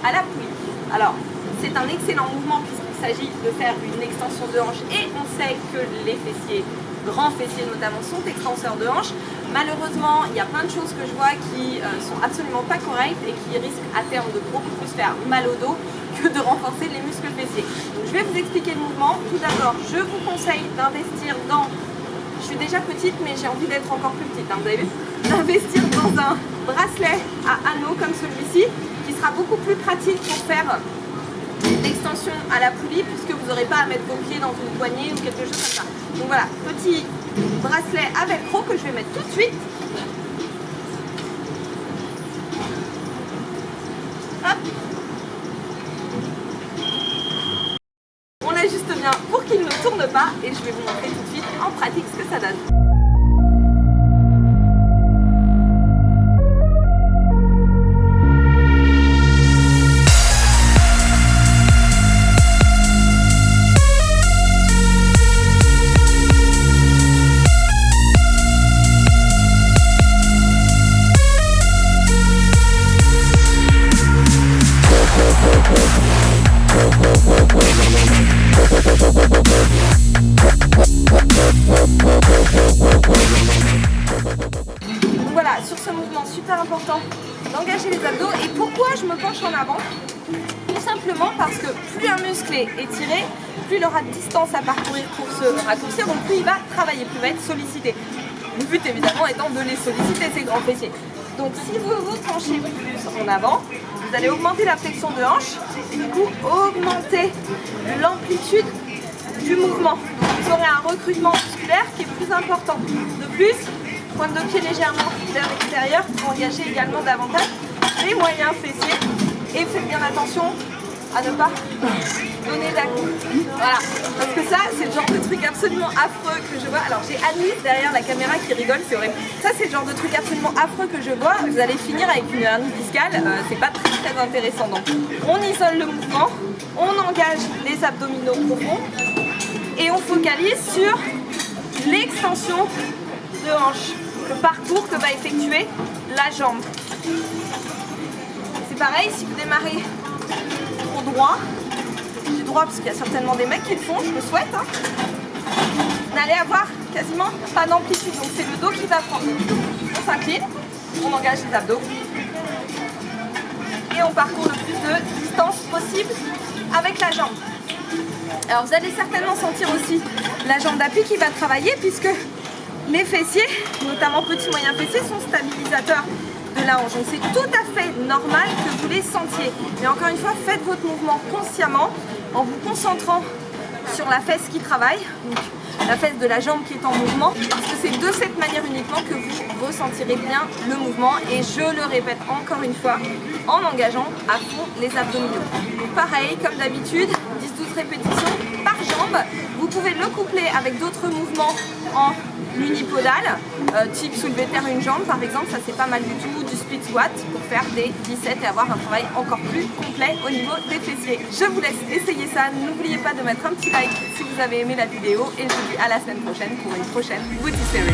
à la poulie. Alors, c'est un excellent mouvement puisqu'il s'agit de faire une extension de hanche et on sait que les fessiers, grands fessiers notamment, sont extenseurs de hanche. Malheureusement, il y a plein de choses que je vois qui sont absolument pas correctes et qui risquent à terme de beaucoup plus faire mal au dos que de renforcer les muscles fessiers. Donc je vais vous expliquer le mouvement. Tout d'abord, je vous conseille d'investir dans... Je suis déjà petite mais j'ai envie d'être encore plus petite, hein, vous avez vu, d'investir dans un bracelet à anneaux comme celui-ci qui sera beaucoup plus pratique pour faire l'extension à la poulie puisque vous n'aurez pas à mettre vos pieds dans une poignée ou quelque chose comme ça. Donc voilà, petit bracelet à velcro que je vais mettre tout de suite. Hop. On l'ajuste bien pour qu'il ne tourne pas et je vais vous montrer tout de suite en pratique ce que ça donne. Donc voilà, sur ce mouvement super important d'engager les abdos. Et pourquoi je me penche en avant? Tout simplement parce que plus un muscle est étiré, plus il aura de distance à parcourir pour se raccourcir, donc plus il va travailler, plus il va être sollicité. Le but évidemment étant de les solliciter, ces grands fessiers. Donc si vous vous penchez plus en avant, vous allez augmenter la flexion de hanche et du coup augmenter l'amplitude du mouvement. Donc vous aurez un recrutement musculaire qui est plus important. De plus, pointe de pied légèrement vers l'extérieur pour engager également davantage les moyens fessiers. Et faites bien attention à ne pas donner d'à-coups. Voilà, parce que ça, c'est le genre de truc absolument affreux que je vois. Alors j'ai Alice derrière la caméra qui rigole, c'est horrible. Ça, c'est le genre de truc absolument affreux que je vois. Vous allez finir avec une hernie discale, c'est pas très intéressant. Donc on isole le mouvement, on engage les abdominaux profonds et on focalise sur l'extension de hanche, le parcours que va effectuer la jambe. C'est pareil, si vous démarrez trop droit, je dis droit parce qu'il y a certainement des mecs qui le font, je le souhaite, hein, vous n'allez avoir quasiment pas d'amplitude, donc c'est le dos qui va prendre. On s'incline, on engage les abdos et on parcourt le plus de distance possible avec la jambe. Alors vous allez certainement sentir aussi la jambe d'appui qui va travailler puisque les fessiers, notamment petits moyens fessiers, sont stabilisateurs de la hanche. Donc c'est tout à fait normal que vous les sentiez. Mais encore une fois, faites votre mouvement consciemment en vous concentrant sur la fesse qui travaille, donc la fesse de la jambe qui est en mouvement, parce que c'est de cette manière uniquement que vous ressentirez bien le mouvement. Et je le répète encore une fois, en engageant à fond les abdominaux. Donc pareil, comme d'habitude, 10-12 répétitions par jambe. Vous pouvez le coupler avec d'autres mouvements en unipodal, type soulever terre une jambe par exemple, ça c'est pas mal du tout, du split squat pour faire des 17 et avoir un travail encore plus complet au niveau des fessiers. Je vous laisse essayer ça, n'oubliez pas de mettre un petit like si vous avez aimé la vidéo et je vous dis à la semaine prochaine pour une prochaine booty series.